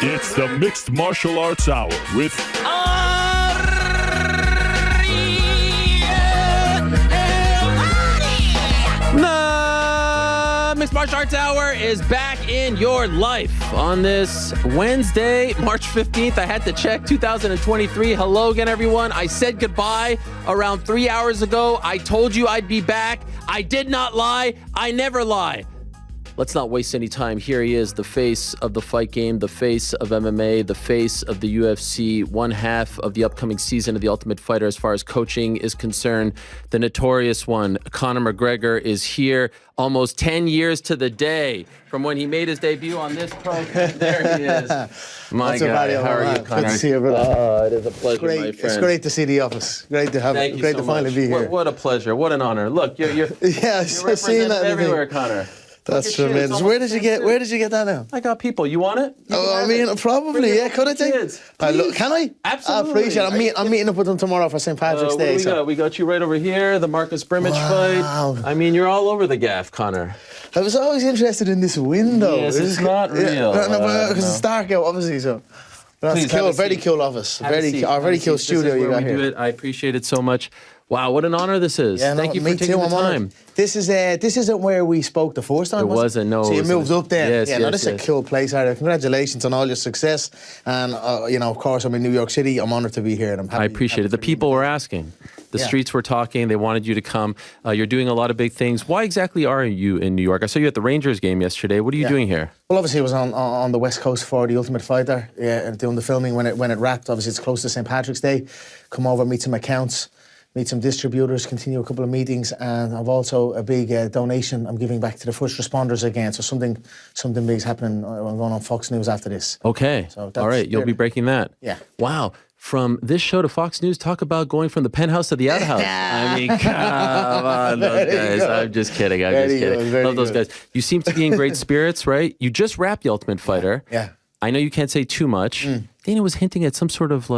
It's the Mixed Martial Arts Hour with The Mixed Martial Arts Hour is back in your life on this Wednesday, March 15th. I had to check 2023. Hello again, everyone. I said goodbye around 3 hours ago. I told you I'd be back. I did not lie. I never lie. Let's not waste any time. Here he is, the face of the fight game, the face of MMA, the face of the UFC, one half of the upcoming season of The Ultimate Fighter as far as coaching is concerned. The notorious one, Conor McGregor, is here almost 10 years to the day from when he made his debut on this program. There he is. My God, how are you, Conor? Good to see you, brother. It is a pleasure, my friend. It's great to see the office. Great to have Thank it. you Great so to finally much. be here. What a pleasure. What an honor. Look, you're Yeah, represented seeing that everywhere, Conor. That's tremendous. Where did you get that now? I got people. You want it? I mean, probably. Yeah, could I take? Can I? Absolutely. I appreciate it. I'm meeting up with them tomorrow for St. Patrick's Day. We got you right over here. The Marcus Brimage fight. I mean, you're all over the gaff, Conor. I was always interested in this window. Yes, it's not real. Because it's dark out, obviously. So. That's cool. Very cool office. Very cool studio you got here. I appreciate it so much. Wow, what an honor this is. Yeah, Thank you for taking the time. This isn't where we spoke the first time. It wasn't, no. So you moved up there. Yes, this is a cool place, Harry. Congratulations on all your success. And, of course, I'm in New York City. I'm honored to be here. And I'm happy. I appreciate it. The people were asking. The streets were talking. They wanted you to come. You're doing a lot of big things. Why exactly are you in New York? I saw you at the Rangers game yesterday. What are you doing here? Well, obviously, I was on the West Coast for The Ultimate Fighter. Yeah, doing the filming when it wrapped. Obviously, it's close to St. Patrick's Day. Come over, meet some accounts. Meet some distributors, continue a couple of meetings, and I've also a big donation I'm giving back to the first responders again. So something big's happening. I'm going on Fox News after this. Okay. So all right, you'll be breaking that. Yeah. Wow. From this show to Fox News, talk about going from the penthouse to the outhouse. I mean, come on, those guys. I'm just kidding. Love those guys. You seem to be in great spirits, right? You just wrapped The Ultimate Fighter. Yeah. I know you can't say too much. Dana was hinting at some sort of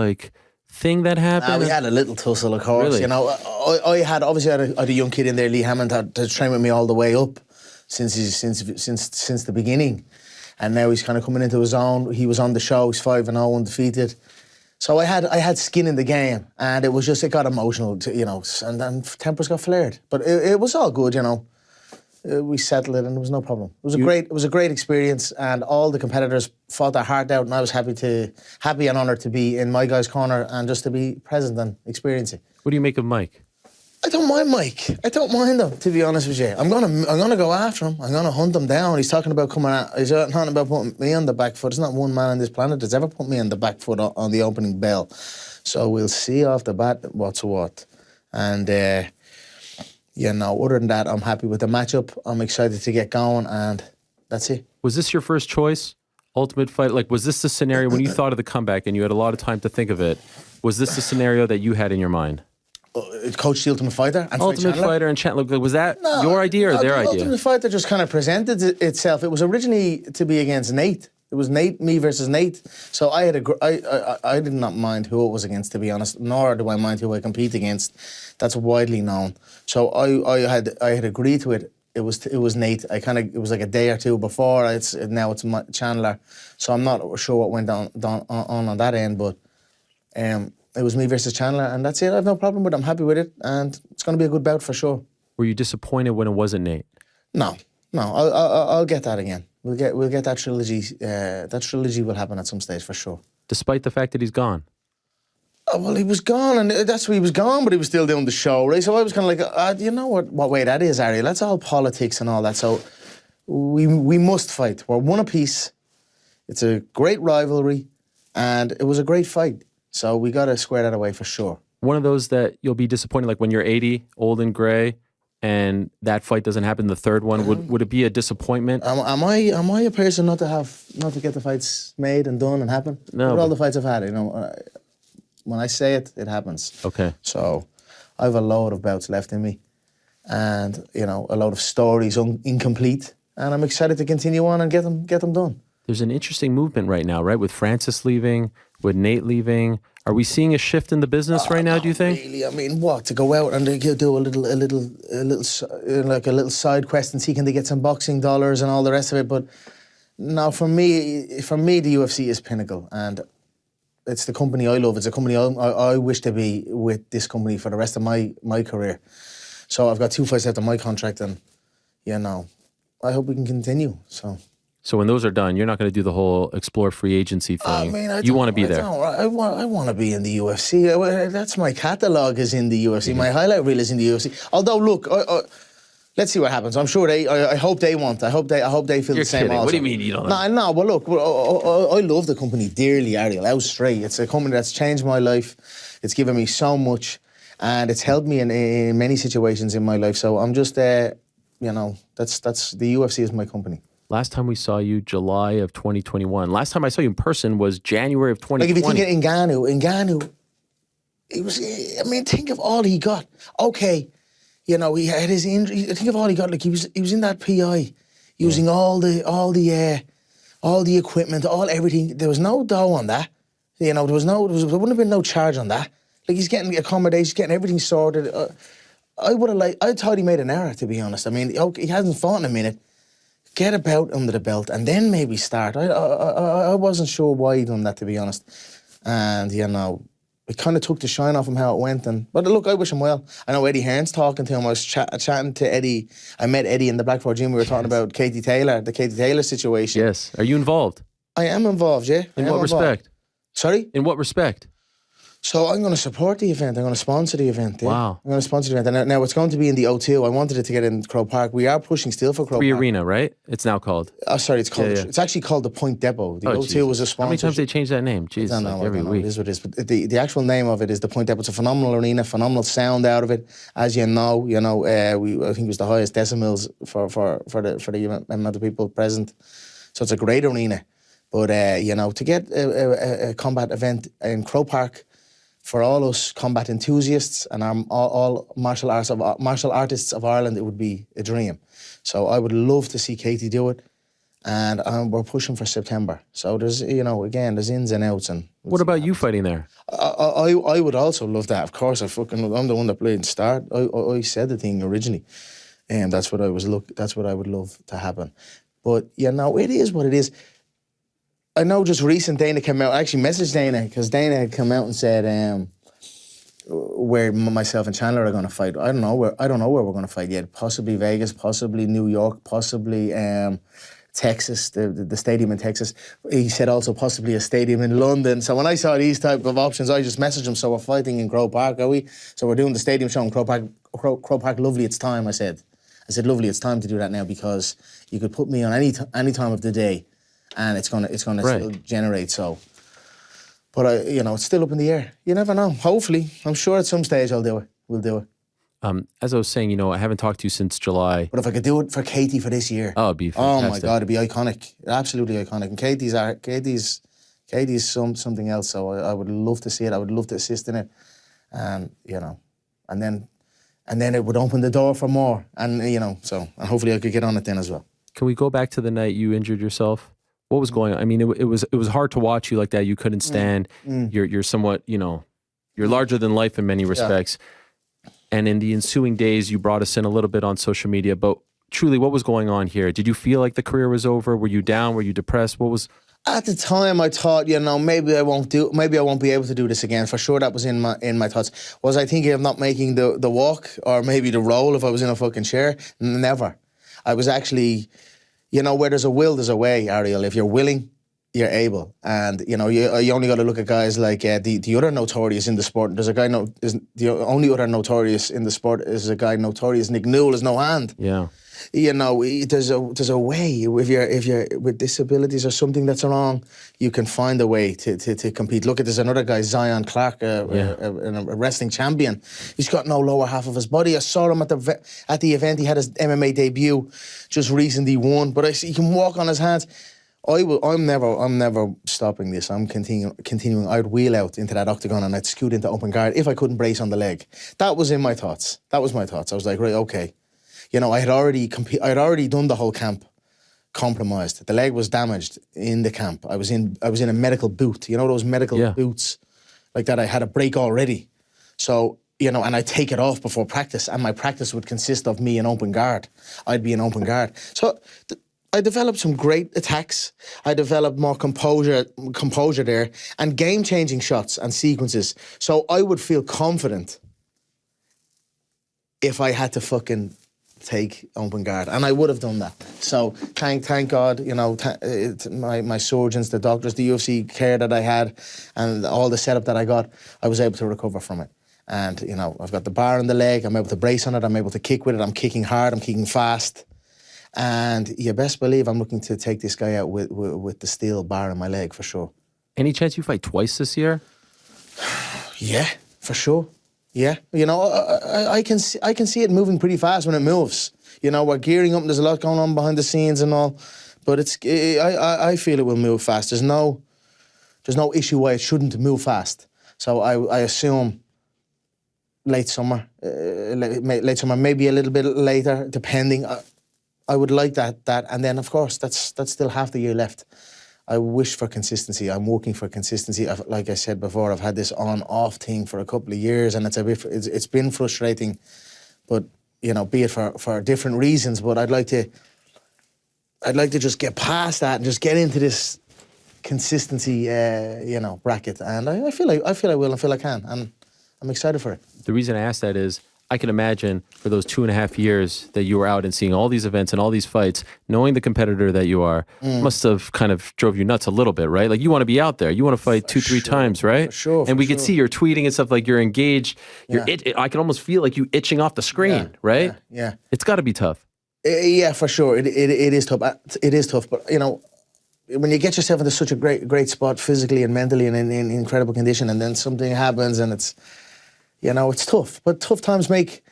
thing that happened? We had a little tussle, of course. Really? I had a young kid in there, Lee Hammond, had to train with me all the way up since the beginning, and now he's kind of coming into his own. He was on the show. He's 5-0 undefeated. So I had skin in the game, and it got emotional, and then tempers got flared. But it was all good, We settled it, and there was no problem. It was a great experience, and all the competitors fought their heart out, and I was happy and honoured to be in my guy's corner and just to be present and experience it. What do you make of Mike? I don't mind Mike. I don't mind him, to be honest with you. I'm gonna go after him. I'm gonna hunt him down. He's talking about He's talking about putting me on the back foot. There's not one man on this planet that's ever put me on the back foot on the opening bell. So we'll see off the bat what's what, and. Other than that, I'm happy with the matchup. I'm excited to get going, and that's it. Was this your first choice, Ultimate Fight? Was this the scenario when you thought of the comeback and you had a lot of time to think of it? Was this the scenario that you had in your mind? Coach the Ultimate Fighter and Ultimate Fighter and Chandler. Was that your idea or their idea? The Ultimate Fighter just kind of presented itself. It was originally to be against Nate. It was me versus Nate. So I did not mind who it was against, to be honest. Nor do I mind who I compete against. That's widely known. So I had agreed to it. It was Nate. It was like a day or two before. Now it's Chandler. So I'm not sure what went on that end, but it was me versus Chandler, and that's it. I have no problem with it. I'm happy with it, and it's going to be a good bout for sure. Were you disappointed when it wasn't Nate? No. I'll get that again. We'll get that trilogy. That trilogy will happen at some stage for sure. Despite the fact that he's gone. Oh, well, he was gone, and that's why he was gone, but he was still doing the show, right? So I was kind of like, you know what way that is, Ari? That's all politics and all that. So we must fight. We're one apiece. It's a great rivalry, and it was a great fight. So we got to square that away for sure. One of those that you'll be disappointed, like when you're 80, old and gray, and that fight doesn't happen, the third one, would it be a disappointment? Am I a person not to get the fights made and done and happen? No. Look at all the fights I've had, when I say it, it happens. Okay. So I have a load of bouts left in me, and a load of stories incomplete, and I'm excited to continue on and get them done. There's an interesting movement right now, right? With Francis leaving, with Nate leaving. Are we seeing a shift in the business right now, do you think? Really? I mean, to go out and do a little side quest and see can they get some boxing dollars and all the rest of it, but No, for me, the UFC is pinnacle, and it's the company I love. It's a company I wish to be with this company for the rest of my career. So I've got 2 fights left on my contract, and I hope we can continue. So when those are done, you're not going to do the whole explore free agency thing. I mean, you want to be there. I want to be in the UFC. That's my catalogue is in the UFC. My highlight reel is in the UFC. Although, look, let's see what happens. I'm sure I hope they want. I hope they feel You're the same. kidding. Also. What do you mean you don't? No. But look, I love the company dearly, Ariel. Out straight. It's a company that's changed my life. It's given me so much, and it's helped me in many situations in my life. So I'm just, that's the UFC is my company. Last time we saw you, July of 2021. Last time I saw you in person was January of 2020. Like if you think of Ngannou, it was. I mean, think of all he got. Okay, he had his injury. Think of all he got. Like he was in that PI, using all the equipment, everything. There was no dough on that. There wouldn't have been no charge on that. Like he's getting accommodations, getting everything sorted. I thought he made an error, to be honest. I mean, he hasn't fought in a minute. Get a bout under the belt and then maybe start. I wasn't sure why he done that, to be honest. And, it kind of took the shine off him how it went. But look, I wish him well. I know Eddie Hearn's talking to him. I was chatting to Eddie. I met Eddie in the Blackford gym. We were talking about the Katie Taylor situation. Yes. Are you involved? I am involved, yeah. In what respect? Sorry? In what respect? So I'm going to support the event. I'm going to sponsor the event. Yeah. Wow. I'm going to sponsor the event. And now it's going to be in the O2. I wanted it to get in Croke Park. We are pushing still for Croke Free Park. Arena, right? It's now called. Oh, sorry, it's called. Yeah. It's actually called the Point Depot. The O2 Jesus. was a sponsor. How many times they changed that name? Jesus, I don't know, every week. It is what it is. But the actual name of it is the Point Depot. It's a phenomenal arena, phenomenal sound out of it. As you know, I think it was the highest decimals for the amount of people present. So it's a great arena. But to get a combat event in Croke Park, for all us combat enthusiasts and all martial artists of Ireland, it would be a dream. So I would love to see Katie do it, and we're pushing for September. So there's, there's ins and outs. And what about you fighting there? I would also love that. Of course, I'm the one that played start. I said the thing originally, and that's what I would love to happen. But it is what it is. I know just recent Dana came out. I actually messaged Dana because Dana had come out and said where myself and Chandler are going to fight. I don't know where we're going to fight yet. Possibly Vegas, possibly New York, possibly Texas, the stadium in Texas. He said also possibly a stadium in London. So when I saw these type of options, I just messaged him. So we're fighting in Croke Park, are we? So we're doing the stadium show in Croke Park. Croke Park, lovely. It's time. I said, lovely. It's time to do that now because you could put me on any time of the day. And it's gonna right. still generate. So, but it's still up in the air. You never know. Hopefully, I'm sure at some stage I'll do it. We'll do it. As I was saying, I haven't talked to you since July. But if I could do it for Katie for this year, it'd be fantastic. Oh my God, it'd be iconic, absolutely iconic. And Katie's something else. So I would love to see it. I would love to assist in it, and and then it would open the door for more. And and hopefully I could get on it then as well. Can we go back to the night you injured yourself? What was going on? I mean, it was hard to watch you like that. You couldn't stand. You're somewhat, you're larger than life in many respects. Yeah. And in the ensuing days, you brought us in a little bit on social media. But truly, what was going on here? Did you feel like the career was over? Were you down? Were you depressed? What was? At the time, I thought, maybe I won't be able to do this again. For sure, that was in my thoughts. Was I thinking of not making the walk or maybe the roll if I was in a fucking chair? Never. I was actually. Where there's a will, there's a way, Ariel. If you're willing, you're able. And, you only got to look at guys like the other notorious in the sport. There's a guy, the only other notorious in the sport is a guy notorious. Nick Newell is no hand. Yeah. There's a way. If you're with disabilities or something that's wrong, you can find a way to compete. Look there's another guy, Zion Clark, a wrestling champion. He's got no lower half of his body. I saw him at the event. He had his MMA debut, just recently won. But I see he can walk on his hands. I'm never stopping this. I'm continuing. I'd wheel out into that octagon and I'd scoot into open guard if I couldn't brace on the leg. That was in my thoughts. I was like, right, okay. I had already done the whole camp compromised. The leg was damaged in the camp. I was in a medical boot. Those medical boots like that. I had a break already. So, and I take it off before practice, and my practice would consist of me in open guard. I'd be in open guard. So I developed some great attacks. I developed more composure there, and game-changing shots and sequences. So I would feel confident if I had to fucking take open guard, and I would have done that. So thank God, you know, my surgeons, the doctors, the UFC care that I had, and all the setup that I got, I was able to recover from it. And, you know, I've got the bar in the leg, I'm able to brace on it, I'm able to kick with it, I'm kicking hard, I'm kicking fast. And you best believe I'm looking to take this guy out with the steel bar in my leg, for sure. Any chance you fight twice this year? Yeah, for sure. Yeah, you know, I can see it moving pretty fast when it moves. You know, we're gearing up and there's a lot going on behind the scenes and all, but I feel it will move fast. There's no issue why it shouldn't move fast. So I assume late summer, maybe a little bit later, depending. I would like that, and then of course that's still half the year left. I wish for consistency. I'm working for consistency. Like I said before, I've had this on-off thing for a couple of years, and it's been frustrating. But you know, be it for different reasons. But I'd like to just get past that and just get into this consistency, bracket. And I feel I will. I feel I can, and I'm excited for it. The reason I ask that is, I can imagine for those 2.5 years that you were out and seeing all these events and all these fights, knowing the competitor that you are, must have kind of drove you nuts a little bit, right? Like, you want to be out there. You want to fight 2-3 times, right? For sure. And we could see you're tweeting and stuff, like you're engaged. I can almost feel like you itching off the screen, right? Yeah. It's got to be tough. Yeah, for sure. It is tough. It is tough, but you know, when you get yourself into such a great spot physically and mentally and in incredible condition, and then something happens and it's, you know, it's tough. But tough times make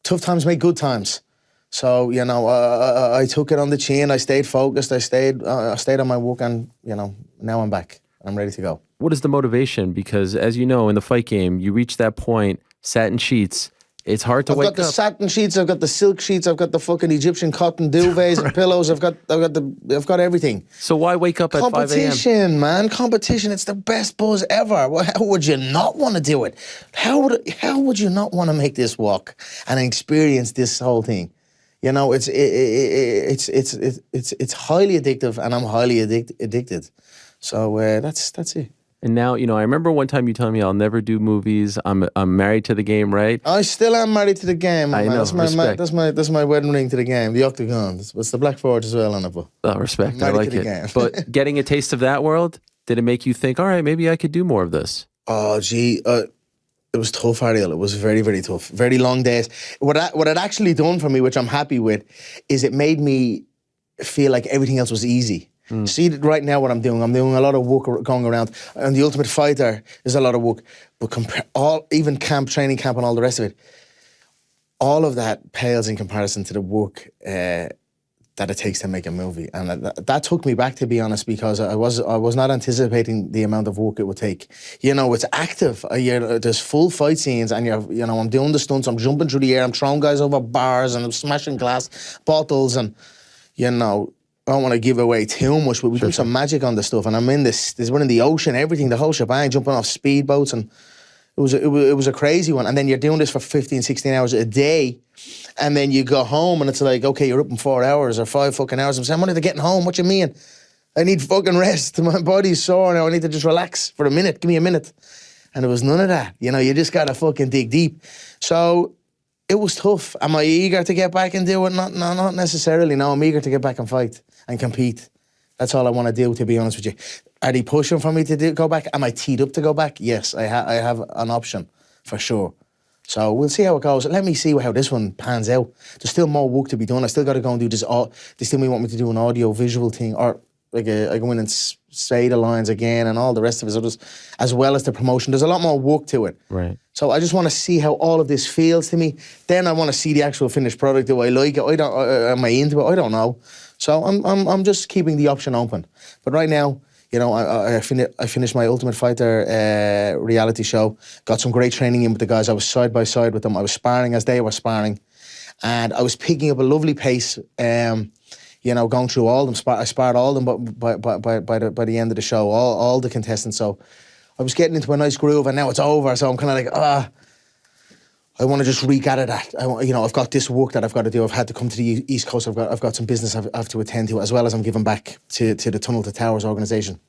good times. So, you know, I took it on the chin. I stayed focused. I stayed on my work, and, you know, now I'm back. I'm ready to go. What is the motivation? Because as you know, in the fight game, you reach that point, satin sheets. It's hard to wake up. I've got the satin sheets. I've got the silk sheets. I've got the fucking Egyptian cotton duvets and pillows. I've got everything. So why wake up at 5 a.m.? Competition, man. Competition. It's the best buzz ever. Well, how would you not want to do it? How would you not want to make this walk and experience this whole thing? You know, it's highly addictive, and I'm highly addicted. So that's it. And now, you know, I remember one time you telling me I'll never do movies. I'm married to the game, right? I still am married to the game. I know, respect. That's my wedding ring to the game, the octagon. It's the Black Forge as well on it. But respect. I like it. But getting a taste of that world, did it make you think, all right, maybe I could do more of this? Oh, gee, it was tough, Ariel. It was very, very tough. Very long days. What it actually done for me, which I'm happy with, is it made me feel like everything else was easy. See, right now what I'm doing a lot of work going around, and the Ultimate Fighter is a lot of work, but even training camp and all the rest of it, all of that pales in comparison to the work that it takes to make a movie. And that took me back, to be honest, because I was not anticipating the amount of work it would take. You know, it's active. There's full fight scenes, and I'm doing the stunts, I'm jumping through the air, I'm throwing guys over bars, and I'm smashing glass bottles, and, you know, I don't want to give away too much, but we do some magic on the stuff, and I'm in we're in the ocean, everything, the whole shebang, jumping off speedboats, and it was a crazy one. And then you're doing this for 15, 16 hours a day, and then you go home, and it's like, okay, you're up in 4 hours or 5 fucking hours. I'm saying, I'm only getting home. What you mean? I need fucking rest. My body's sore now. I need to just relax for a minute. Give me a minute. And there was none of that. You know, you just got to fucking dig deep. So it was tough. Am I eager to get back and do it? Not necessarily. No, I'm eager to get back and fight and compete. That's all I want to do, to be honest with you. Are they pushing for me to go back? Am I teed up to go back? Yes, I have an option, for sure. So we'll see how it goes. Let me see how this one pans out. There's still more work to be done. I still got to go and do this. They still may want me to do an audio-visual thing, or like I go in and say the lines again and all the rest of it, so as well as the promotion. There's a lot more work to it. Right. So I just want to see how all of this feels to me. Then I want to see the actual finished product. Do I like it? Am I into it? I don't know. So I'm just keeping the option open. But right now, you know, I finished my Ultimate Fighter reality show. Got some great training in with the guys. I was side by side with them. I was sparring as they were sparring, and I was picking up a lovely pace. You know, going through all of them. I sparred all of them, but by the end of the show, all the contestants. So I was getting into a nice groove, and now it's over. So I'm kind of like, I want to just wreak at it. I've got this work that I've got to do. I've had to come to the East Coast. I've got some business I have to attend to, as well as I'm giving back to the Tunnel to Towers organisation.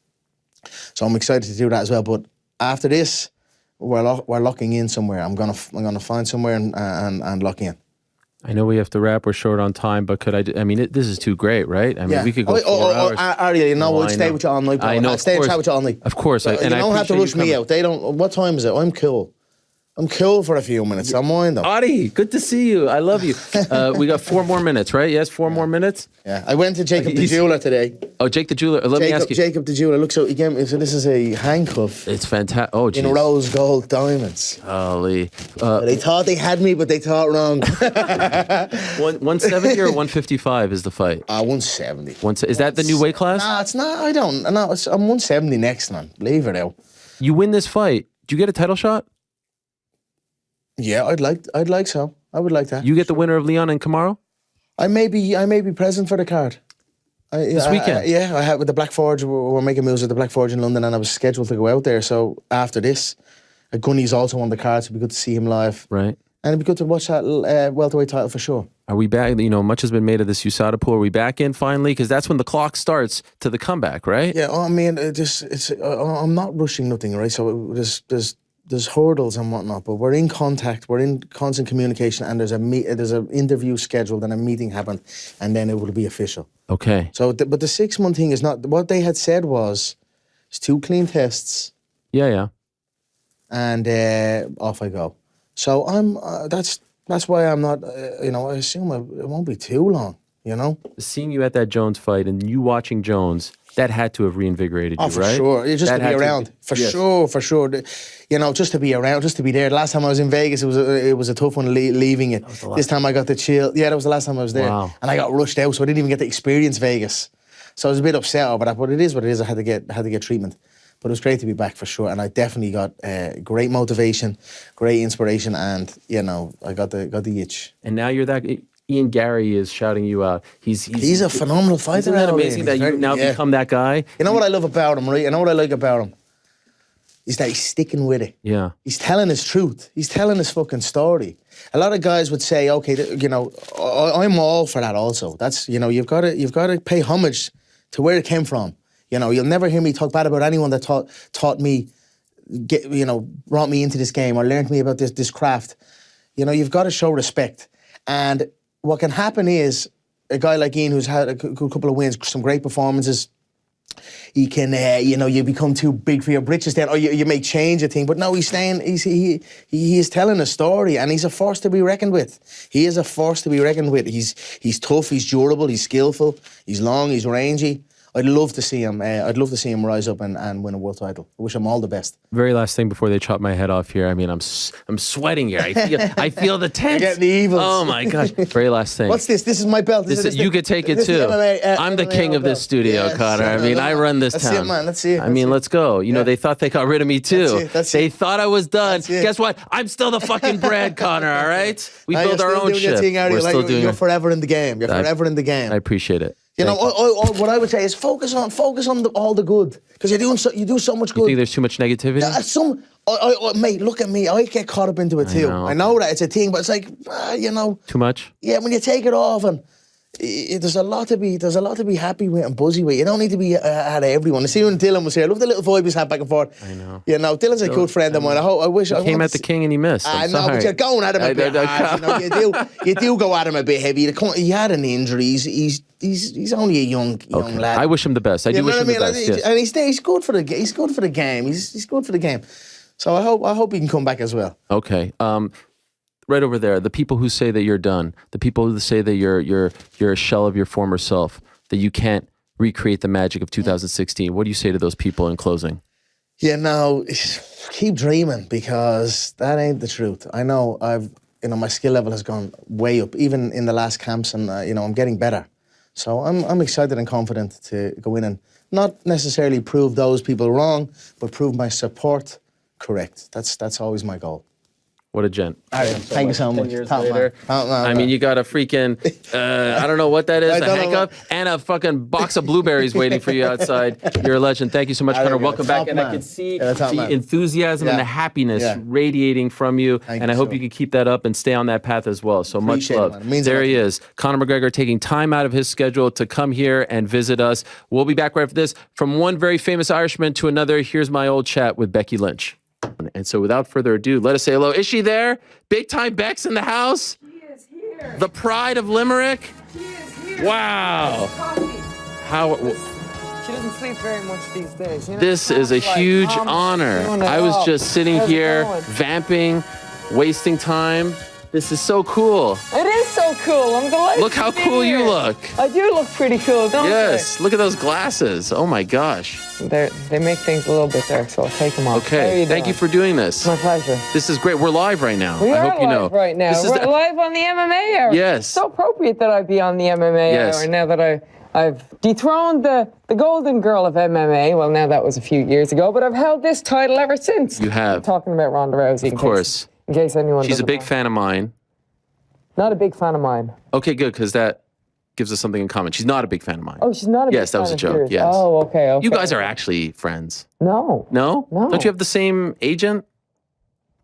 So I'm excited to do that as well. But after this, we're locking in somewhere. I'm gonna find somewhere and lock in. I know we have to wrap. We're short on time, but this is too great, right? I mean, we could go 4 hours. Arya, we'll stay with you all night. I know. I'll stay and chat with you all night. Of course. You don't have to rush me out. They don't. What time is it? I'm cool. I'm cool for a few minutes. I'm mind them. Adi, good to see you. I love you. We got 4 more minutes, right? Yes, 4 more minutes? Yeah. I went to Jacob the Jeweler today. Oh, Jake the Jeweler. Let me ask you. Jacob the Jeweler. Look, so again, so this is a handcuff. It's fantastic. Oh, geez. In rose gold diamonds. Holy. They thought they had me, but they thought wrong. 170 or 155 is the fight? 170. Is that the new weight class? Nah, it's not. I don't. No, I'm 170 next, man. Leave it out. You win this fight. Do you get a title shot? Yeah, I'd like so. I would like that. You get the winner of Leon and Kamaru? I may be present for the card. This weekend? I had with the Black Forge. We're making moves with the Black Forge in London, and I was scheduled to go out there. So after this, Gunny's also on the card, so it'd be good to see him live. Right. And it'd be good to watch that welterweight title for sure. Are we back? Much has been made of this USADA pool. Are we back in finally? Because that's when the clock starts to the comeback, right? Yeah, I mean, I'm not rushing nothing, right? So there's hurdles and whatnot, but we're in contact, we're in constant communication, and there's an interview scheduled and a meeting happened, and then it will be official. Okay. So, but the 6-month thing is not what they had said was it's 2 clean tests. Yeah. And off I go. So that's why I'm not. I assume it won't be too long. Seeing you at that Jones fight and you watching Jones, that had to have reinvigorated you, for right? Sure. Just to be around. For sure. Just to be around, just to be there. The last time I was in Vegas, it was a tough one leaving it. This time I got the chill. Yeah, that was the last time I was there. Wow. And I got rushed out, so I didn't even get to experience Vegas. So I was a bit upset over that, but it is what it is. I had to get treatment. But it was great to be back for sure. And I definitely got great motivation, great inspiration, and I got the itch. And now you're that. Ian Gary is shouting you out. He's a phenomenal fighter. Isn't that amazing that you now become that guy? You know what I love about him, right? You know what I like about him? Is that he's sticking with it. Yeah. He's telling his truth. He's telling his fucking story. A lot of guys would say, okay, I'm all for that also. That's, you've got to pay homage to where it came from. You'll never hear me talk bad about anyone that taught me, brought me into this game or learned me about this craft. You've got to show respect. And what can happen is a guy like Ian, who's had a good couple of wins, some great performances, he can, you become too big for your britches then, or you may change a thing. But no, he's staying, he is telling a story, and he's a force to be reckoned with. He is a force to be reckoned with. He's tough, he's durable, he's skillful, he's long, he's rangy. I'd love to see him. I'd love to see him rise up and win a world title. I wish him all the best. Very last thing before they chop my head off here. I mean, I'm sweating here. I feel the tense. You're getting the evils. Oh my gosh. Very last thing. What's this? This is my belt. You could take it too. I'm the king of this studio, Connor. I mean, I run this town. Let's see it, man. Let's see it. I mean, let's go. They thought they got rid of me too. They thought I was done. Guess what? I'm still the fucking bread, Connor. All right. We build our own shit. We're still doing. You're forever in the game. You're forever in the game. I appreciate it. What I would say is focus on all the good, because you do so much good. You think there's too much negativity? Mate, look at me. I get caught up into it too. I know that it's a thing, but it's like too much. Yeah, when you take it off, and there's a lot to be happy with and buzzy with. You don't need to be out of everyone. I see when Dylan was here. I love the little vibe he's had back and forth. I know. Dylan's a good friend of mine. I wish I came at the king and he missed. I know, but you're going at him a bit hard. You do go at him a bit heavy. He had an injury. He's only a young lad. I wish him the best. I do wish him the best. Yes. And he's good for the game. He's good for the game. He's good for the game. So I hope he can come back as well. Okay. Right over there, the people who say that you're done, the people who say that you're a shell of your former self, that you can't recreate the magic of 2016. What do you say to those people in closing? Keep dreaming, because that ain't the truth. I know my skill level has gone way up, even in the last camps, and I'm getting better. So I'm excited and confident to go in and not necessarily prove those people wrong, but prove my support correct. That's always my goal. What a gent. Thank you so much. 10 years Top man. later. Top man. I mean, you got a freaking, I don't know what that is, I a don't know handcuff, and a fucking box of blueberries waiting for you outside. You're a legend. Thank you so much, Conor. Welcome back. And I can see the enthusiasm and the happiness radiating from you. And I hope you can keep that up and stay on that path as well. So much love. There he is. Conor McGregor taking time out of his schedule to come here and visit us. We'll be back right after this. From one very famous Irishman to another, here's my old chat with Becky Lynch. And so without further ado, let us say hello. Is she there? Big time Beck's in the house? She is here. The pride of Limerick? She is here. Wow. How... She doesn't sleep very much these days. You know, this is a huge honor. I was just sitting here vamping, wasting time. This is so cool. It is so cool. I'm delighted. Look how cool you look. I do look pretty cool, don't Yes, look at those glasses. Oh my gosh. They make things a little bit dark, so I'll take them off. Okay, thank you for doing this. My pleasure. This is great. We're live right now. We I are hope you know. live right now. We're live on the MMA hour. Yes. It's so appropriate that I be on the MMA hour now that I've dethroned the golden girl of MMA. Well, now that was a few years ago, but I've held this title ever since. You have. I'm talking about Ronda Rousey. Of course. In case anyone She's a big know. fan of mine. Not a big fan of mine. Okay, good, because that gives us something in common. She's not a big fan of mine. Oh, she's not a big fan. Yes, that was a of joke. yours. Yes. Oh, okay. You guys are actually friends. No. No? No. Don't you have the same agent,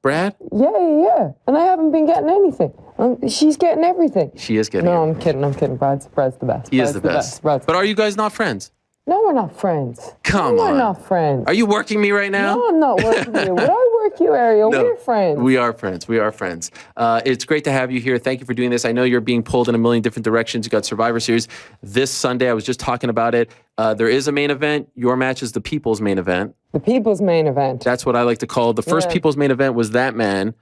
Brad? Yeah. And I haven't been getting anything. She's getting everything. She is getting No, everything. I'm kidding. Brad's the best. He is the best. Brad's But are you guys not friends? No, we're not friends. Come on. We're not friends. Are you working me right now? No, I'm not working you. Would I work you, Ariel? No, We're friends. We are friends. We are friends. It's great to have you here. Thank you for doing this. I know you're being pulled in a million different directions. You got Survivor Series this Sunday. I was just talking about it. There is a main event. Your match is the People's main event. The People's main event. That's what I like to call it. The first People's main event was that man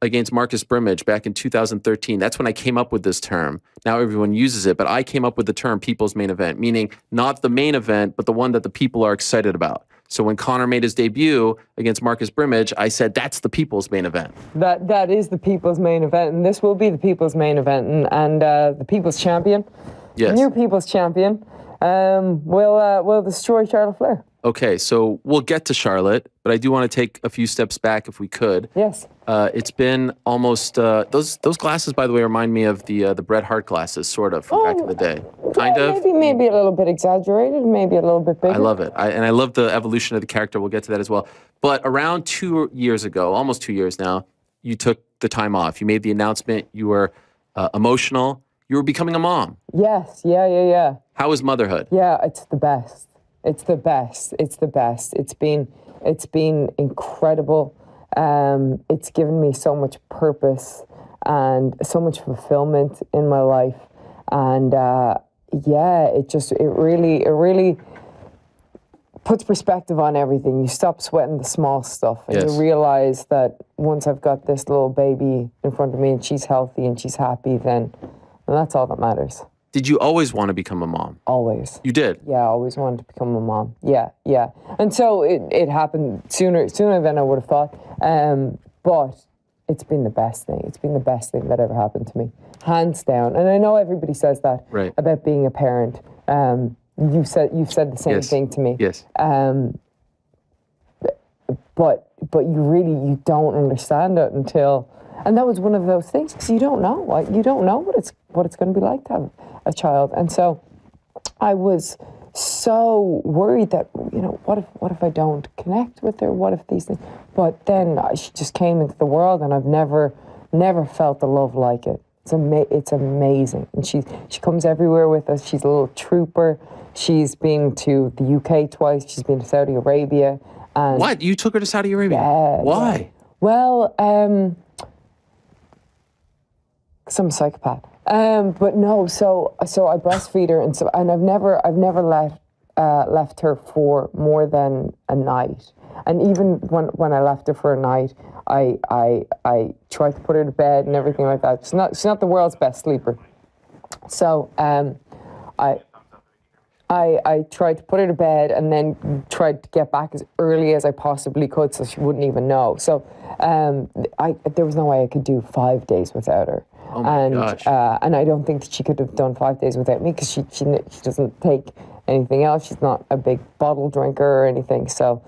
against Marcus Brimage back in 2013. That's when I came up with this term. Now everyone uses it, but I came up with the term People's main event, meaning not the main event, but the one that the people are excited about. So when Conor made his debut against Marcus Brimage, I said, that's the People's main event. That is the People's main event, and this will be the People's main event. And the People's champion, yes. New People's champion, will destroy Charlotte Flair. Okay, so we'll get to Charlotte, but I do want to take a few steps back if we could. Yes. It's been almost, those glasses, by the way, remind me of the Bret Hart glasses, sort of, from back in the day. Kind of. Maybe a little bit exaggerated, maybe a little bit bigger. I love it. And I love the evolution of the character. We'll get to that as well. But around 2 years ago, almost 2 years now, you took the time off. You made the announcement. You were emotional. You were becoming a mom. Yes, yeah. How is motherhood? Yeah, it's the best. It's the best. It's the best. It's been incredible. It's given me so much purpose and so much fulfillment in my life. And it really puts perspective on everything. You stop sweating the small stuff and you realize that once I've got this little baby in front of me and she's healthy and she's happy, then that's all that matters. Did you always want to become a mom? Always. You did? Yeah, I always wanted to become a mom. Yeah. And so it happened sooner than I would have thought. But it's been the best thing. It's been the best thing that ever happened to me. Hands down. And I know everybody says that about being a parent. You've said the same thing to me. Yes. But you don't understand it until, and that was one of those things, because you don't know. You don't know what it's going to be like to have a child. And so I was so worried that, what if I don't connect with her? What if these things? But then she just came into the world, and I've never felt a love like it. It's amazing. And she comes everywhere with us. She's a little trooper. She's been to the UK twice. She's been to Saudi Arabia. And what? You took her to Saudi Arabia? Yeah. Why? Yeah. Well, because I'm a psychopath. But no, so I breastfeed her, and I've never left her for more than a night. And even when I left her for a night, I tried to put her to bed and everything like that. She's not the world's best sleeper. So I tried to put her to bed and then tried to get back as early as I possibly could so she wouldn't even know. So there was no way I could do 5 days without her. Oh my gosh. And I don't think that she could have done 5 days without me, because she doesn't take anything else. She's not a big bottle drinker or anything. So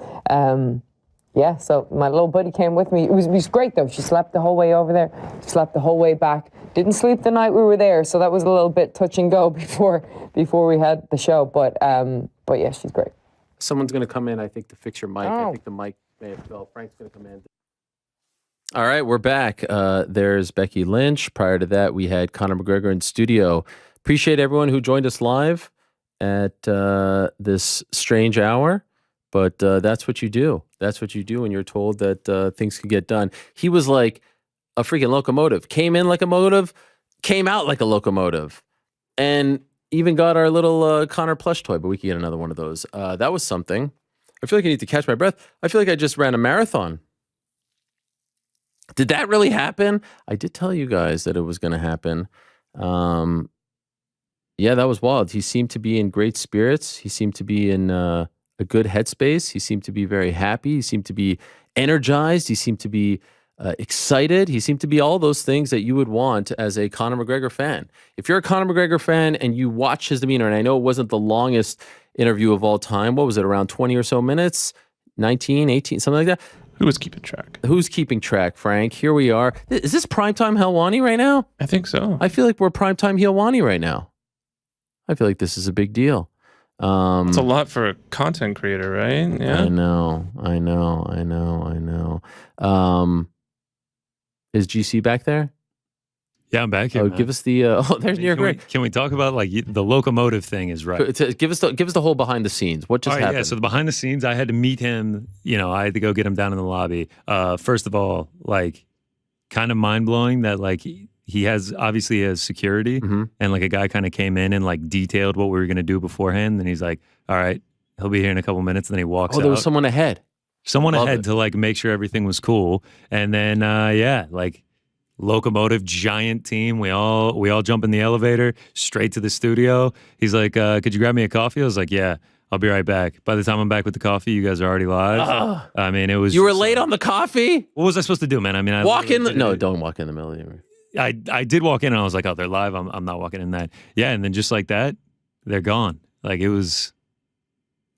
yeah, so my little buddy came with me. It was great though. She slept the whole way over there, slept the whole way back. Didn't sleep the night we were there, so that was a little bit touch and go before we had the show. But yeah, she's great. Someone's going to come in, I think, to fix your mic. I think the mic may have fell. Frank's going to come in. All right, we're back. There's Becky Lynch. Prior to that, we had Conor McGregor in studio. Appreciate everyone who joined us live at this strange hour. But that's what you do. That's what you do when you're told that things can get done. He was like a freaking locomotive. Came in like a motive, came out like a locomotive. And even got our little Conor plush toy, but we could get another one of those. That was something. I feel like I need to catch my breath. I feel like I just ran a marathon. Did that really happen? I did tell you guys that it was going to happen. Yeah, that was wild. He seemed to be in great spirits. He seemed to be in a good headspace. He seemed to be very happy. He seemed to be energized. He seemed to be excited. He seemed to be all those things that you would want as a Conor McGregor fan. If you're a Conor McGregor fan and you watch his demeanor, and I know it wasn't the longest interview of all time. What was it, around 20 or so minutes? 19, 18, something like that? Who was keeping track? Who's keeping track, Frank? Here we are. Is this primetime Helwani right now? I think so. I feel like we're primetime Helwani right now. I feel like this is a big deal. It's a lot for a content creator, right? Yeah. I know. Is GC back there? Yeah, I'm back here. Oh, man. give us the. There's New York Rick. Can we talk about like the locomotive thing? Is right. Give us the whole behind the scenes. What just happened? Yeah, so the behind the scenes, I had to meet him. I had to go get him down in the lobby. First of all, like, kind of mind blowing that like he obviously has security, and like a guy kind of came in and like detailed what we were gonna do beforehand, and he's like, "All right, he'll be here in a couple minutes," and then he walks out. There was someone ahead. Someone ahead to like make sure everything was cool, and then like. Locomotive giant team. We all jump in the elevator straight to the studio. He's like, could you grab me a coffee? I was like, yeah, I'll be right back. By the time I'm back with the coffee, you guys are already live. I mean, it was. You were late on the coffee? What was I supposed to do, man? I mean, don't walk in the middle of the room. I did walk in and I was like, oh, they're live. I'm not walking in that. Yeah, and then just like that, they're gone. Like it was,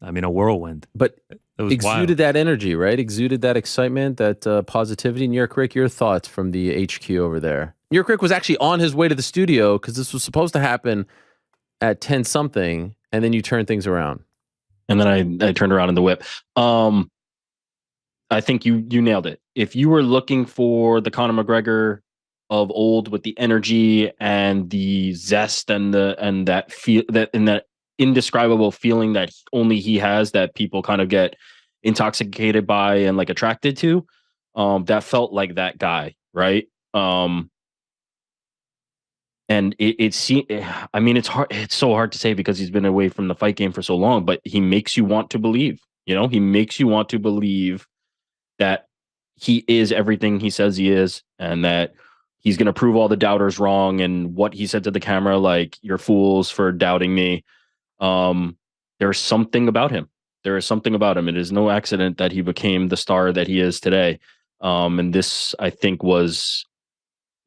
I mean, a whirlwind. But it was exuded wild. that energy, right? Exuded that excitement, that positivity. New York Rick, your thoughts from the HQ over there? New York Rick was actually on his way to the studio because this was supposed to happen at 10 something, and then you turn things around. And then I turned around in the whip. I think you nailed it. If you were looking for the Conor McGregor of old with the energy and the zest and that indescribable feeling that only he has, that people kind of get intoxicated by and like attracted to, that felt like that guy, right? And I mean, it's hard. It's so hard to say because he's been away from the fight game for so long, but he makes you want to believe, he makes you want to believe that he is everything he says he is, and that he's going to prove all the doubters wrong. And what he said to the camera, like, you're fools for doubting me. There's something about him. There is something about him. It is no accident that he became the star that he is today. And this, I think, this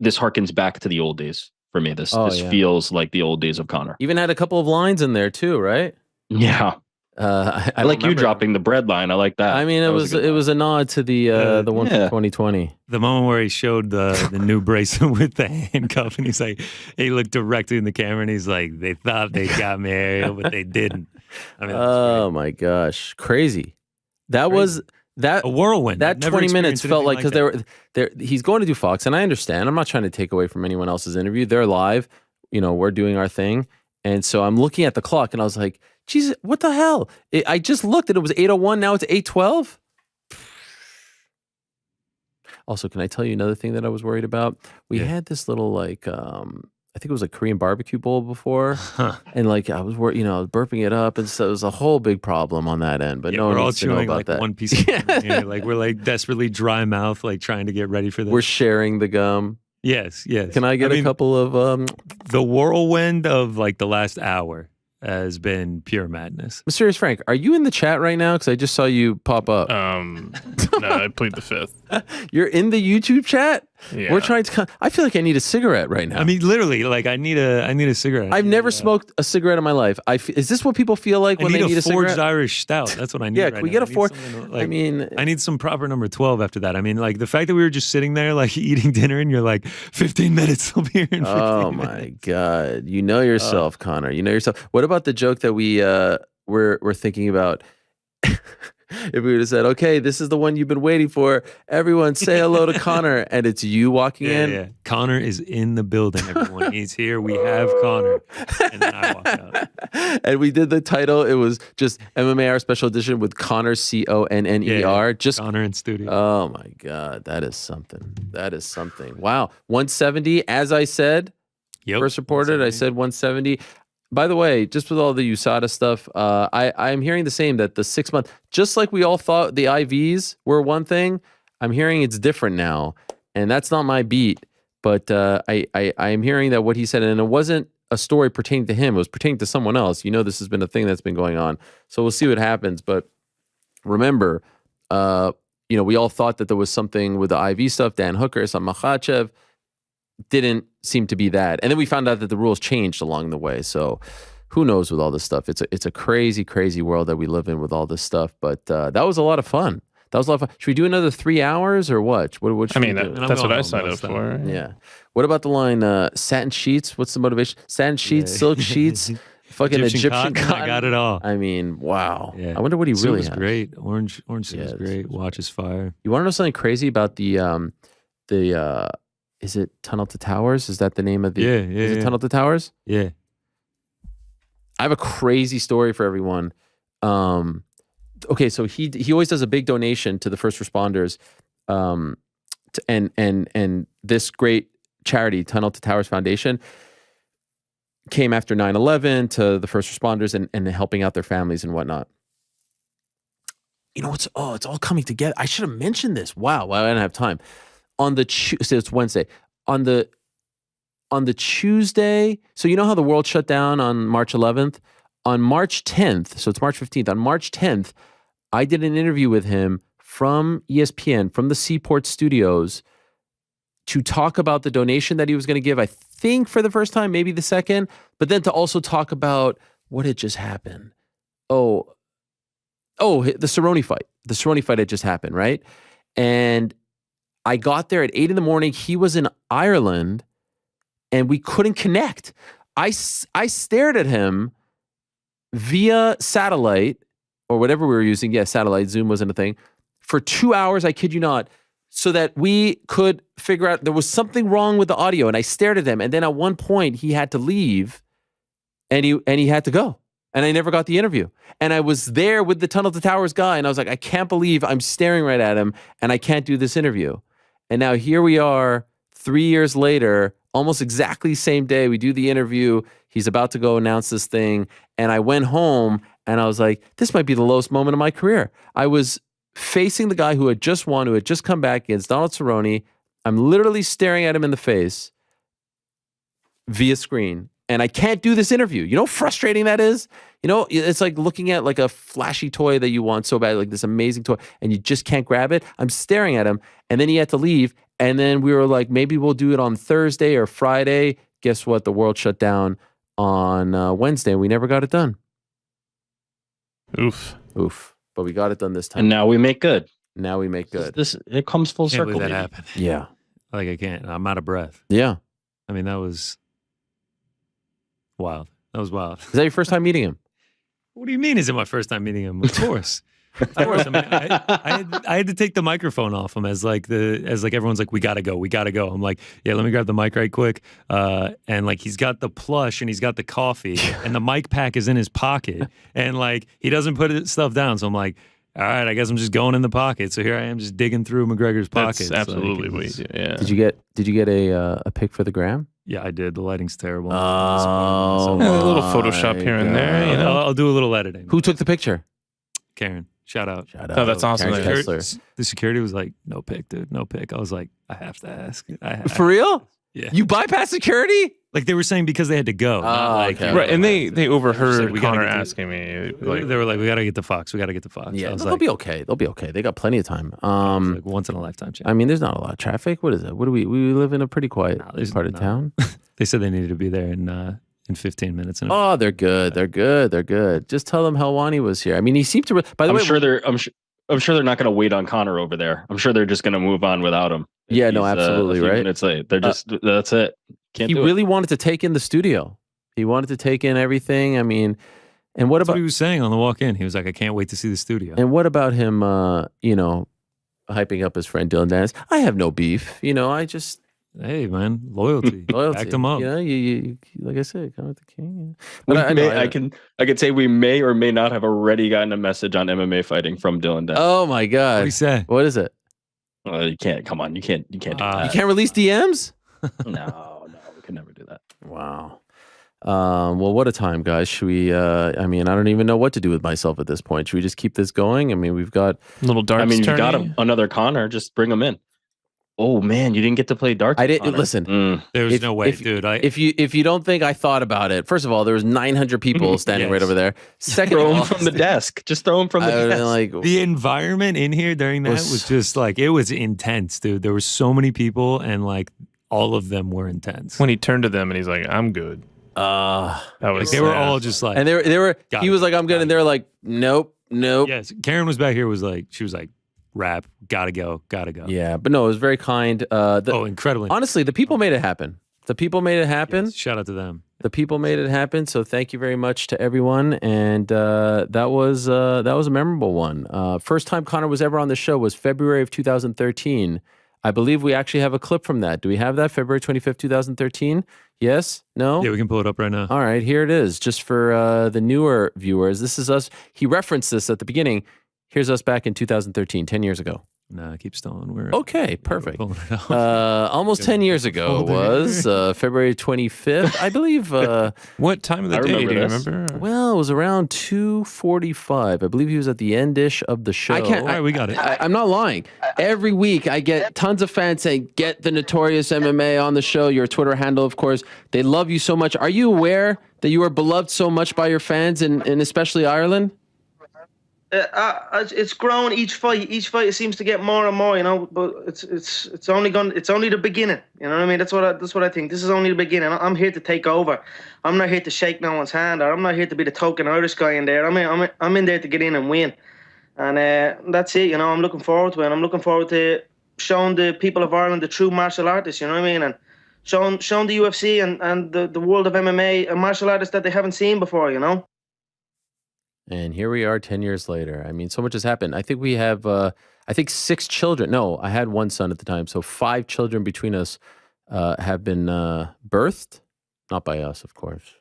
harkens back to the old days for me. This feels like the old days of Conor. Even had a couple of lines in there too, right? Yeah. I like you dropping the bread line. I like that. I mean, it was a nod to the one from 2020. The moment where he showed the new bracelet with the handcuff, and he's like, he looked directly in the camera, and he's like, they thought they got me, Ariel, but they didn't. I mean, oh my gosh, crazy! That was that a whirlwind. That 20 minutes felt like, because he's going to do Fox, and I understand. I'm not trying to take away from anyone else's interview. They're live. We're doing our thing, and so I'm looking at the clock, and I was like, Jesus, what the hell? I just looked and it was 8:01. Now it's 8:12. Also, can I tell you another thing that I was worried about? We had this little I think it was a Korean barbecue bowl before, and like I was worried, I was burping it up, and so it was a whole big problem on that end. But no one needs to know about like that. One piece of gum here. Like we're like desperately dry mouth, like trying to get ready for this. We're sharing the gum. Yes. Can I get a couple of the whirlwind of like the last hour has been pure madness. Mysterious Frank, are you in the chat right now? Because I just saw you pop up. No, I plead the fifth. You're in the YouTube chat? Yeah. We're trying to. I feel like I need a cigarette right now. I mean, literally, like I need a cigarette. I've never smoked a cigarette in my life. Is this what people feel like when they need a forged cigarette? Irish stout. That's what I need. Yeah, right can we now. get a I need forged? something I mean, I need some proper number 12 after that. I mean, like the fact that we were just sitting there, like eating dinner, and you're like, 15 minutes, I'll be here in 15 oh minutes. my God, you know yourself, Connor. You know yourself. What about the joke that we're thinking about? If we would have said, okay, this is the one you've been waiting for, everyone say hello to Connor, and it's you walking in. Yeah. Connor is in the building, everyone. He's here. We have Connor. And then I walk out. And we did the title. It was just MMA Special Edition with Connor, Conner. Yeah, Just Connor in studio. Oh my God, that is something. That is something. Wow, 170. As I said, first reported, I said 170. By the way, just with all the USADA stuff, I'm hearing the same, that the 6 month, just like we all thought the IVs were one thing, I'm hearing it's different now. And that's not my beat. But I'm hearing that what he said, and it wasn't a story pertaining to him, it was pertaining to someone else. You know, this has been a thing that's been going on. So we'll see what happens. But remember, we all thought that there was something with the IV stuff, Dan Hooker, Sam Makhachev. Didn't seem to be that. And then we found out that the rules changed along the way. So who knows with all this stuff. It's a crazy, crazy world that we live in with all this stuff. But that was a lot of fun. That was a lot of fun. Should we do another 3 hours or what? What should we do? That's what I signed up for. Yeah. What about the line, satin sheets? What's the motivation? Satin sheets, silk sheets, fucking Egyptian cotton. I got it all. I mean, wow. Yeah. I wonder what he Suit really was has. great. Orange suit was great. Watch is fire. You want to know something crazy about the is it Tunnel to Towers? Is that the name of the? Is it Tunnel to Towers? Yeah. I have a crazy story for everyone. Okay, so he always does a big donation to the first responders, and this great charity, Tunnel to Towers Foundation, came after 9/11 to the first responders and helping out their families and whatnot. You know, it's all coming together. I should have mentioned this. Wow, I didn't have time. On the so it's Wednesday. On the Tuesday, so you know how the world shut down on March 11th? On March 10th, so it's March 15th. On March 10th, I did an interview with him from ESPN, from the Seaport Studios, to talk about the donation that he was going to give, I think for the first time, maybe the second, but then to also talk about what had just happened. Oh, the Cerrone fight. The Cerrone fight had just happened, right? And I got there at 8 a.m. He was in Ireland, and we couldn't connect. I stared at him via satellite, or whatever we were using. Yeah, satellite. Zoom wasn't a thing. For 2 hours, I kid you not, so that we could figure out there was something wrong with the audio. And I stared at him. And then at one point, he had to leave, and he had to go. And I never got the interview. And I was there with the Tunnel to Towers guy, and I was like, I can't believe I'm staring right at him, and I can't do this interview. And now here we are, 3 years later, almost exactly same day. We do the interview. He's about to go announce this thing. And I went home and I was like, this might be the lowest moment of my career. I was facing the guy who had just won, who had just come back against Donald Cerrone. I'm literally staring at him in the face via screen. And I can't do this interview. You know how frustrating that is? You know, it's like looking at like a flashy toy that you want so bad, like this amazing toy, and you just can't grab it. I'm staring at him. And then he had to leave. And then we were like, maybe we'll do it on Thursday or Friday. Guess what? The world shut down on Wednesday. We never got it done. Oof. But we got it done this time. And now we make good. Now we make good. It comes full Can't circle. believe that baby. happened. Yeah. Like I can't. I'm out of breath. Yeah. I mean, that was wild. That was wild. Is that your first time meeting him? What do you mean? Is it my first time meeting him? Of course. Of course. I mean, I had to take the microphone off him as everyone's like, we gotta go. I'm like, yeah, let me grab the mic right quick. And like he's got the plush and he's got the coffee and the mic pack is in his pocket and like he doesn't put his stuff down. So I'm like, all right, I guess I'm just going in the pocket. So here I am just digging through McGregor's pockets. That's absolutely what you do. Yeah. Did you get a pic for the gram? Yeah, I did. The lighting's terrible. Oh, a little Photoshop here and there. You know, I'll do a little editing. Who took the picture? Karen. Shout out. Oh, that's awesome. Karen Kessler. The security was like, no pic, dude. No pic. I was like, I have to ask. For real? Yeah. You bypass security? Like they were saying because they had to go. not like, okay. you know, Right, and they overheard we gotta Connor get to- asking me They were like, we got to get to Fox. We got to get to Fox. Yeah, I was they'll like, be okay. They'll be okay. They got plenty of time. like once in a lifetime chance. I mean, there's not a lot of traffic. What is it? What do we live in a pretty quiet there's part of no. town. They said they needed to be there in 15 minutes. And Oh, they're good. They're good. They're good. Just tell them Helwani was here. I mean, he seemed to. By the I'm way, sure they're not going to wait on Connor over there. I'm sure they're just going to move on without him. if Yeah, no, he's, absolutely, a few right? Minutes late. They're just that's it. Can't he do really wanted to take in the studio. He wanted to take in everything. I mean, and what that's what about he was saying on the walk in. He was like, I can't wait to see the studio. and what about him? Hyping up his friend Dylan Dennis. I have no beef. I just Hey, man, loyalty. loyalty. Backed him up. You like I said, come with the king. We But I can say we may or may not have already gotten a message on MMA fighting from Dylan Dennis. Oh my What do God! you say? What is it? You can't. Come on, you can't do You that. can't release DMs. No, we could never do that. Wow. Well, what a time, guys. Should we? I mean, I don't even know what to do with myself at this point. Should we just keep this going? I mean, we've got. little darts I mean, you got tourney. another Connor. Just bring him in. Oh man, you didn't get to play darts. I with didn't Connor. listen. There's If- no way, if- dude. If you don't think I thought about it, first of all, there was 900 people standing right Yes. over there. Second Throw of him all, from the desk. Just throw him from the I was desk. like, The environment in here during that was just like, it was intense, dude. There were so many people and like all of them were intense. When he turned to them and he's like, "I'm good." That Like was they were sad. all just like, and they were. Got He it. was like, I'm good, and they're like, nope. yes. Karen was back here, she was like, rap, gotta go. Yeah, but no, it was very kind. Incredibly. Honestly, the people made it happen. The people made it happen. Yes, shout out to them. The people made it happen. So thank you very much to everyone. And that was a memorable one. First time Connor was ever on the show was February of 2013. I believe we actually have a clip from that. Do we have that? February 25th, 2013? Yes? No? Yeah, we can pull it up right now. All right, here it is. Just for the newer viewers, this is us. He referenced this at the beginning. Here's us back in 2013, 10 years ago. Nah, keep stalling. We're Okay, perfect. pulling it up. Almost 10 years ago was February 25th, I believe. What time of the I day remember do you this. remember? Well, it was around 2:45. I believe he was at the end-ish of the show. All right, we got it. I'm not lying. Every week I get tons of fans saying, get the Notorious MMA on the show, your Twitter handle, of course. They love you so much. Are you aware that you are beloved so much by your fans and especially Ireland? It's grown each fight. Each fight it seems to get more and more, But it's only the beginning. You know what I mean? That's what I think. This is only the beginning. I'm here to take over. I'm not here to shake no one's hand, or I'm not here to be the token Irish guy in there. I'm in there to get in and win, and that's it. I'm looking forward to it. And I'm looking forward to showing the people of Ireland the true martial artists. You know what I mean? And showing the UFC and the world of MMA a martial artist that they haven't seen before. And here we are 10 years later. I mean, so much has happened. I think we have, 6 children. No, I had one son at the time. So 5 children between us have been birthed. Not by us, of course.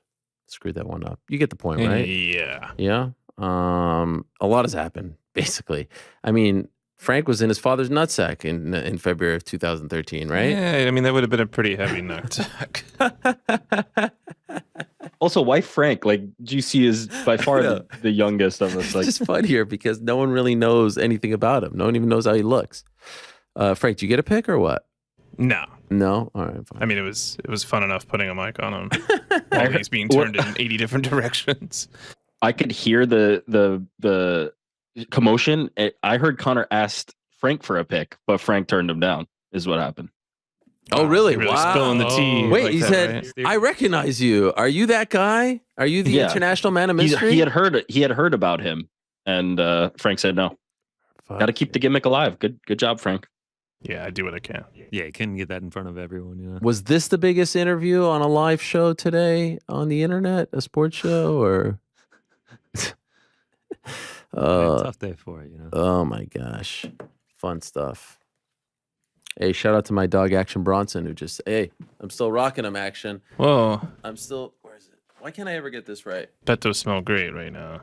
Screwed that one up. You get the point, right? Yeah. Yeah. A lot has happened, basically. I mean, Frank was in his father's nutsack in February of 2013, right? Yeah, I mean that would have been a pretty heavy nutsack. Also, why Frank? Like, GC is by far the youngest of us. It's Like, just fun here because no one really knows anything about him. No one even knows how he looks. Frank, do you get a pick or what? No. No? All right, fine. I mean, it was fun enough putting a mic on him while he's being turned in 80 different directions. I could hear the commotion. I heard Connor asked Frank for a pick, but Frank turned him down. Is what happened. Oh, really? Really Wow. spilling the tea. Wait, like he that, said, right? I recognize you. Are you that guy? Are you the Yeah. international man of mystery? He had heard about him, and Frank said no. Got to keep the gimmick alive. Good job, Frank. Yeah, I do what I can. Yeah, you couldn't get that in front of everyone, you know. Was this the biggest interview on a live show today on the internet, a sports show, or? Tough day for it, you know. Oh my gosh, fun stuff. Hey, shout out to my dog Action Bronson, who just I'm still rocking him. Action, Whoa, I'm still. Where is it? Why can't I ever get this right? bet those smell great right now.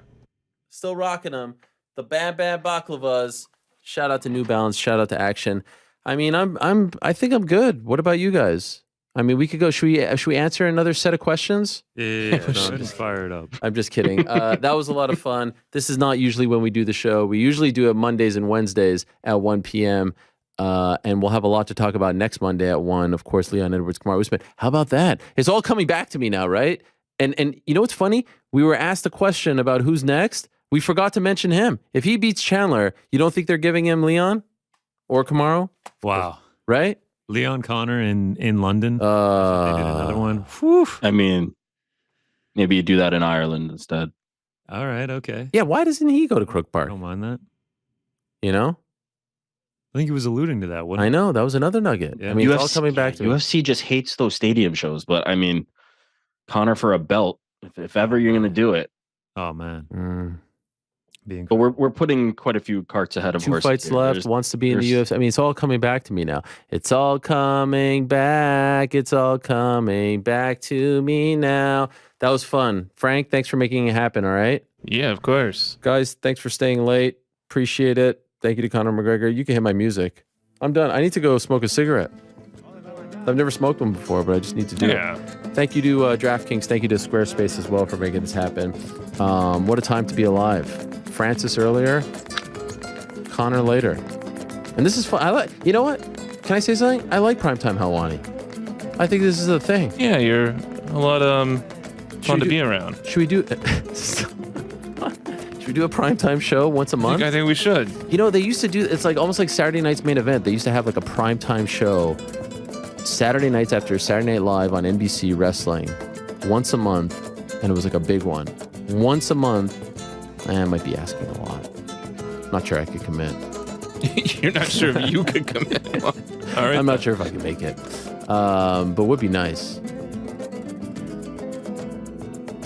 Still rocking them. The Bam Bam Baklavas. Shout out to New Balance. Shout out to Action. I mean, I think I'm good. What about you guys? I mean, we could go. Should we answer another set of questions? Yeah, no, I'm just fired up. I'm just kidding. That was a lot of fun. This is not usually when we do the show. We usually do it Mondays and Wednesdays at 1 p.m. And we'll have a lot to talk about next Monday at 1. Of course, Leon Edwards, Kamaru Usman. How about that? It's all coming back to me now, right? And you know what's funny? We were asked a question about who's next. We forgot to mention him. If he beats Chandler, you don't think they're giving him Leon or Kamaru? Wow. Right? Leon Connor in London. They did another one. Whew. I mean, maybe you do that in Ireland instead. All right. Okay. Yeah, why doesn't he go to Crook I Park? don't mind that. You know? I think he was alluding to that. I know. That was another nugget. Yeah. I mean, it's all coming back to me. UFC just hates those stadium shows, but I mean, Connor for a belt, if ever you're going to do it. Oh, man. Mm. But we're putting quite a few carts ahead of 2 horses fights here. left, wants to be in the UFC. I mean, it's all coming back to me now. It's all coming back. It's all coming back to me now. That was fun. Frank, thanks for making it happen, all right? Yeah, of course. Guys, thanks for staying late. Appreciate it. Thank you to Conor McGregor. You can hit my music. I'm done. I need to go smoke a cigarette. I've never smoked one before, but I just need to do it. Thank you to DraftKings. Thank you to Squarespace as well for making this happen. What a time to be alive. Francis earlier, Connor later. And this is fun. You know what? Can I say something? I like Primetime Helwani. I think this is a thing. Yeah, you're a lot fun to be around. Should we do... Should we do a primetime show once a month? I think we should. You know, they used to do, it's like almost like Saturday night's main event. They used to have like a primetime show Saturday nights after Saturday Night Live on NBC Wrestling once a month, and it was like a big one. Once a month, I might be asking a lot. I'm not sure I could commit. You're not sure if you could commit. Well, all right. I'm not sure if I can make it. But would be nice.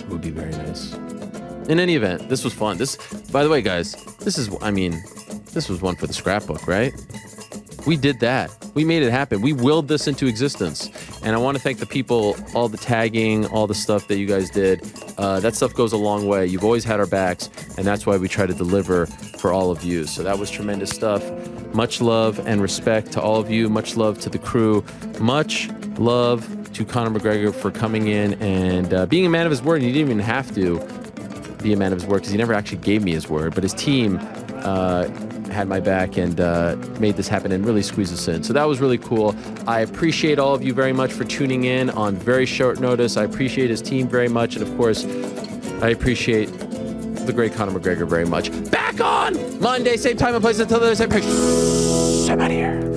Would be very nice. In any event, this was fun. By the way, guys, this was one for the scrapbook, right? We did that. We made it happen. We willed this into existence. And I want to thank the people, all the tagging, all the stuff that you guys did. That stuff goes a long way. You've always had our backs, and that's why we try to deliver for all of you. So that was tremendous stuff. Much love and respect to all of you. Much love to the crew. Much love to Conor McGregor for coming in and being a man of his word. And he didn't even have to be a man of his word because he never actually gave me his word, but his team had my back and made this happen and really squeezed us in. So that was really cool. I appreciate all of you very much for tuning in on very short notice. I appreciate his team very much. And of course, I appreciate the great Conor McGregor very much. Back on Monday, same time and place until the other same picture. I'm out of here.